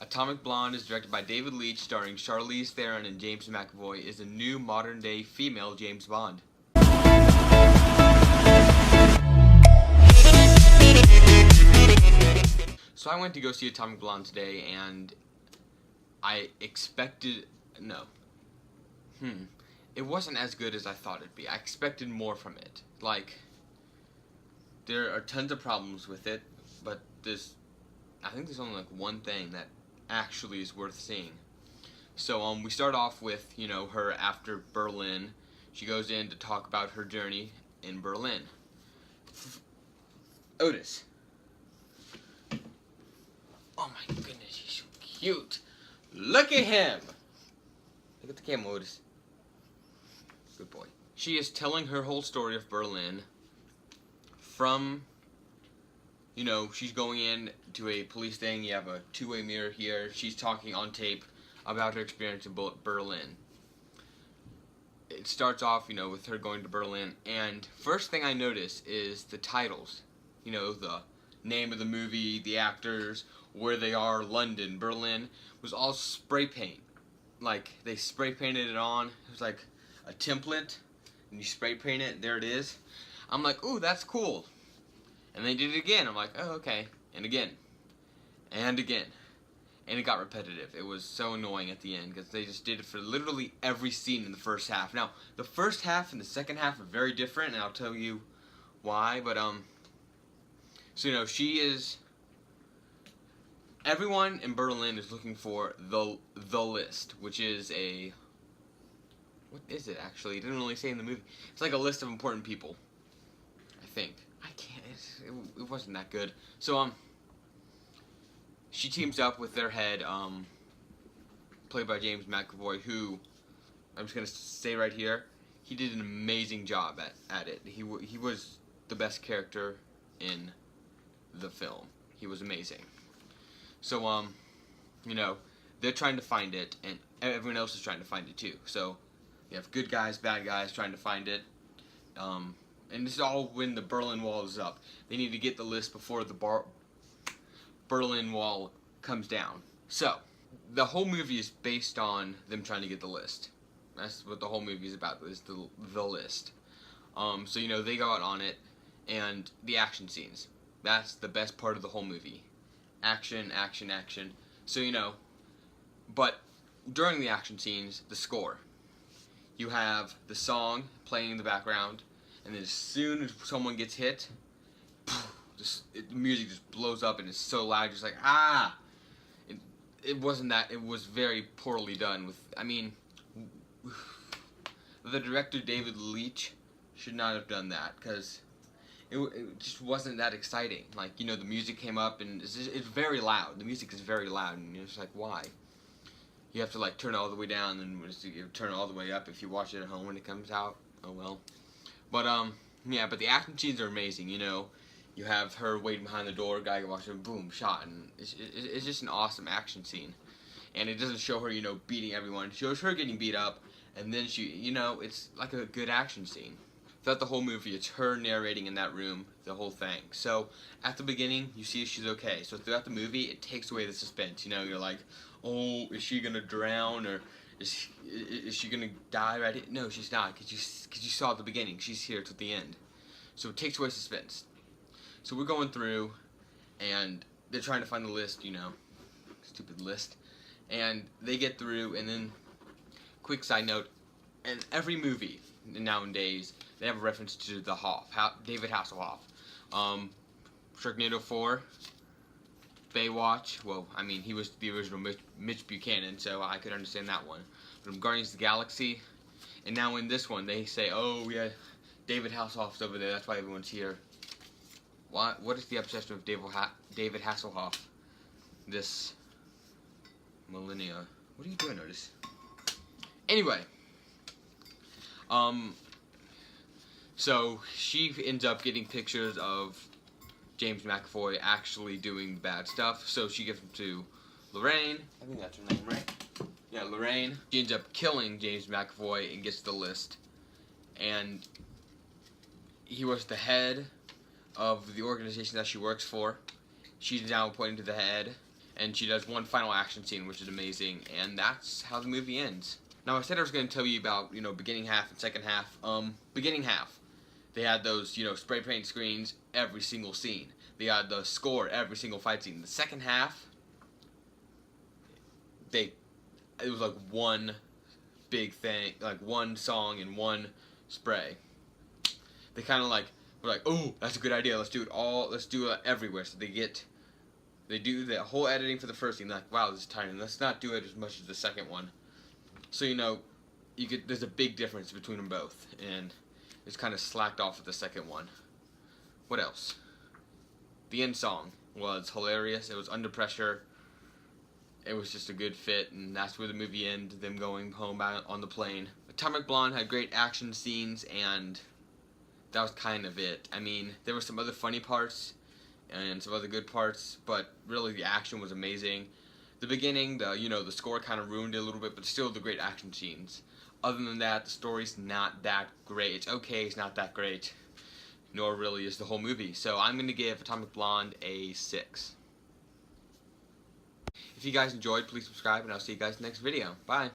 Atomic Blonde is directed by David Leitch, starring Charlize Theron and James McAvoy, is a new modern-day female James Bond. So I went to go see Atomic Blonde today, and I expected... no. It wasn't as good as I thought it'd be. I expected more from it. Like, there are tons of problems with it, but I think there's only like one thing that actually is worth seeing. So we start off with, you know, her after Berlin. She goes in to talk about her journey in Berlin. Otis. Oh my goodness, he's so cute. Look at him. Look at the camera, Otis. Good boy. She is telling her whole story of Berlin from, you know, she's going in to a police thing. You have a two-way mirror here. She's talking on tape about her experience in Berlin. It starts off, you know, with her going to Berlin, and first thing I notice is the titles. You know, the name of the movie, the actors, where they are, London, Berlin, was all spray paint. Like, they spray painted it on. It was like a template, and you spray paint it, there it is. I'm like, ooh, that's cool. And they did it again. I'm like, oh, okay. And again. And again. And it got repetitive. It was so annoying at the end, because they just did it for literally every scene in the first half. Now, the first half and the second half are very different, and I'll tell you why, but, so, you know, she is... everyone in Berlin is looking for the list, which is a... what is it, actually? It didn't really say in the movie. It's like a list of important people, I think. I can't... it wasn't that good. So, she teams up with their head, played by James McAvoy, who, I'm just going to say right here, he did an amazing job at it. He was the best character in the film. He was amazing. So, you know, they're trying to find it, and everyone else is trying to find it too. So, you have good guys, bad guys trying to find it. And this is all when the Berlin Wall is up. They need to get the list before the Berlin Wall comes down. So, the whole movie is based on them trying to get the list. That's what the whole movie is about, is the list. So, you know, they go out on it, and the action scenes. That's the best part of the whole movie. Action, action, action. So, you know, but during the action scenes, the score. You have the song playing in the background, and then as soon as someone gets hit, the music just blows up, and it's so loud, just like, ah! It wasn't that, it was very poorly done. I mean, the director, David Leitch, should not have done that, because it just wasn't that exciting. Like, you know, the music came up, and it's very loud. The music is very loud, and you're just like, why? You have to, like, turn it all the way down, and you turn it all the way up if you watch it at home when it comes out. Oh, well. But, yeah, but the action scenes are amazing, you know. You have her waiting behind the door, guy watching, boom, shot, and it's just an awesome action scene. And it doesn't show her, you know, beating everyone. It shows her getting beat up, and then she, you know, it's like a good action scene. Throughout the whole movie, it's her narrating in that room, the whole thing. So, at the beginning, you see she's okay. So, throughout the movie, it takes away the suspense. You know, you're like, oh, is she gonna drown, or is she gonna die right here? No, she's not, because you saw at the beginning. She's here till the end. So, it takes away suspense. So, we're going through, and they're trying to find the list, you know. Stupid list. And they get through, and then, quick side note, in every movie nowadays, they have a reference to the Hoff, David Hasselhoff. Sharknado 4, Baywatch, well, I mean, he was the original Mitch Buchanan, so I could understand that one. But in Guardians of the Galaxy, and now in this one, they say, oh, yeah, David Hasselhoff's over there, that's why everyone's here. What is the obsession with David Hasselhoff this millennia? What are you doing, Otis? Anyway, so she ends up getting pictures of James McAvoy actually doing bad stuff, so she gives them to Lorraine. I think that's her name, right? Yeah, Lorraine. She ends up killing James McAvoy and gets the list. And he was the head of the organization that she works for. She's now pointing to the head. and she does one final action scene, which is amazing, and that's how the movie ends. Now, I said I was going to tell you about, beginning half and second half. Beginning half, they had those, spray paint screens every single scene. They had the score every single fight scene. The second half, it was like one big thing, like one song and one spray. They kind of like were like, oh, that's a good idea. Let's do it everywhere. So they do the whole editing for the first scene. Like, wow, this is tiny. Let's not do it as much as the second one. So there's a big difference between them both, and it's kind of slacked off at the second one. What else? The end song was hilarious. It was under pressure. It was just a good fit, and that's where the movie ended, them going home on the plane. Atomic Blonde had great action scenes, and that was kind of it. I mean, there were some other funny parts and some other good parts, but really the action was amazing. The beginning, the score kind of ruined it a little bit, but still the great action scenes. Other than that, the story's not that great. It's okay, it's not that great. Nor really is the whole movie. So I'm going to give Atomic Blonde a 6. If you guys enjoyed, please subscribe, and I'll see you guys in the next video. Bye.